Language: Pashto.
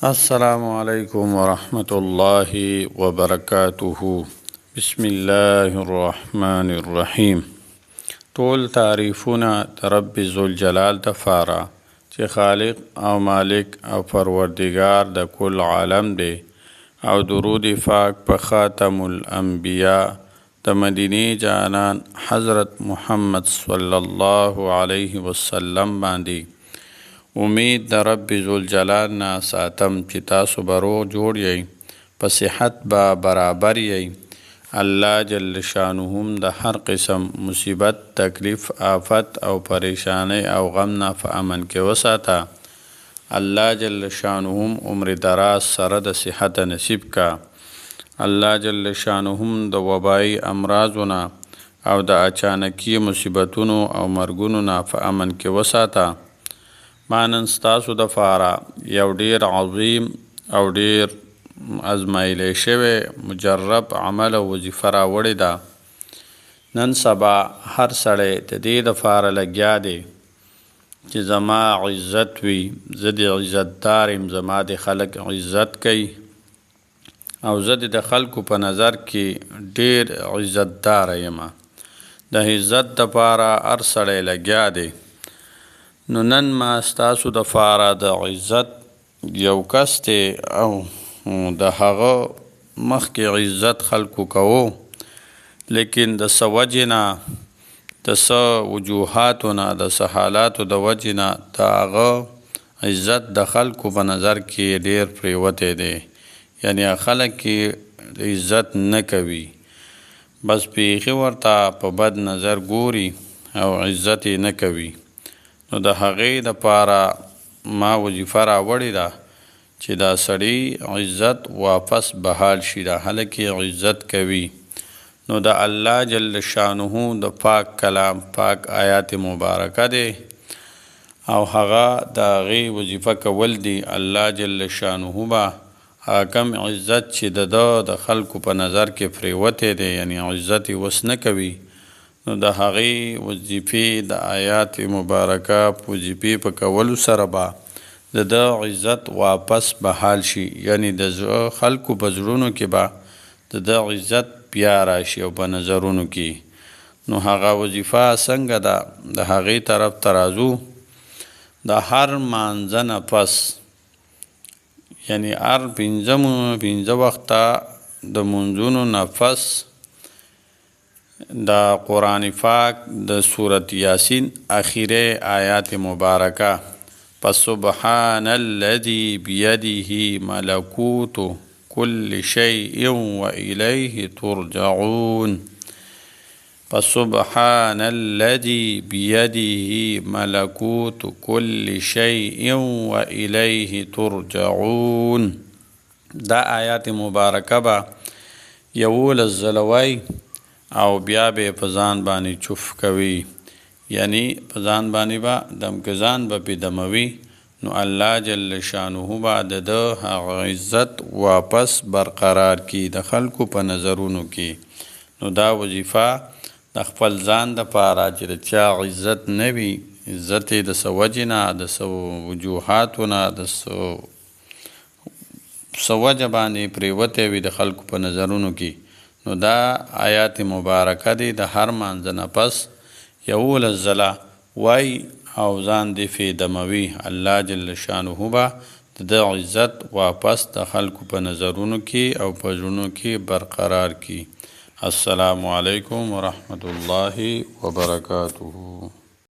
السلام علیکم ورحمۃ اللہ وبرکاتہ. بسم الله الرحمن الرحیم. ټول تعریفونه د رب ذوالجلال دپاره چې خالق او مالک او پروردگار د کل عالم دی، او درود پاک په خاتم الانبیاء د مدینه جانان حضرت محمد صلی الله علیه وسلم باندې. امید د رب ذوالجلال نه ساتم چې تاسو به روغ جوړ یئ، په صحت به برابر یئ. الله جل شانه د هر قسم مصیبت، تکلیف، آفت او پریشانی او غم نه په امن کې وساته. الله جل شانه عمر دراز سره د صحت نصیب کا. الله جل شانه د وبایي امراضونه او د اچانکي مصیبتونو او مرګونو نه په امن کې وساته. ما نن ستاسو دپاره یو ډیر عظیم او ډیر ازمایلی شوی مجرب عمل او وظیفه راوړې ده. نن سبا هر سړی د دې دپاره لګیا دی چې زما عزت وي، زه د عزتدار یم، زما د خلک عزت کوي او زه د خلکو په نظر کې ډیر عزتدار یم. د عزت دپاره هر سړی لګیا دی. نو نن ما ستاسو دپاره د عزت یو کس دی او د هغه مخکې عزت خلکو کوو، لیکن د څه وجې نه، د څه وجوهاتو نه، د څه حالاتو د وجې نه د هغه عزت د خلکو په نظر کې ډیر پریوتی دی. یعنی خلک کې عزت نه کوي، بس بیخي ورته په بد نظر ګوري او عزت یې نه کوي. نو د هغې دپاره ما وظیفه راوړې ده چې دا سړي عزت واپس بحال شي، دا هلک عزت کوي. نو د الله جل شانه د پاک کلام، پاک آیات مبارکه دی او هغه د هغې وظیفه کول دی. الله جل شانه به کم عزت چې د خلکو په نظر کې پریوتی دی، یعنی عزت یې وس نه کوي، نو د هغې وظیفې د آیات مبارکه په وظیفې په کولو سره به د عزت واپس بحال شي. یعنی د خلکو په زړونو کې به د عزت بیا راشي او په نظرونو کې. نو هغه وظیفه څنګه ده؟ د هغې طرف ته راځو. د هر مانځه نه پس، یعنی هر پنځه وخته د منځونو نه پس د قرآن پاک د سورت یاسین اخیره آیات مبارکه فسبحان الذي بيده ملكوت كل شيء وإليه ترجعون. فسبحان الذي بيده ملكوت كل شيء وإليه ترجعون. دا آیات مبارکه به یولس ځله او بیا به په ځان باندې چوف کوي، یعنی په ځان باندې به دمکه ځان به پې دموي. نو الله جل شانه به د هغه عزت واپس برقرار کی د خلکو په نظرونو کې. نو دا وظیفه د خپل ځان دپاره چې د چا عزت نه وي، عزت یې د څه وجې نه، د څه وجوهاتو نه، د څه وجه باندې پریوتی وي د خلکو په نظرونو کې. نو دا آیات مبارکه دی د هر مانځه نه پس یولس ځله وای او ځان دې پې دموي. الله جل شانه به د عزت واپس د خلکو په نظرونو کې او په زړونو کې برقرار کی. السلام علیکم ورحمت الله وبرکاتہ.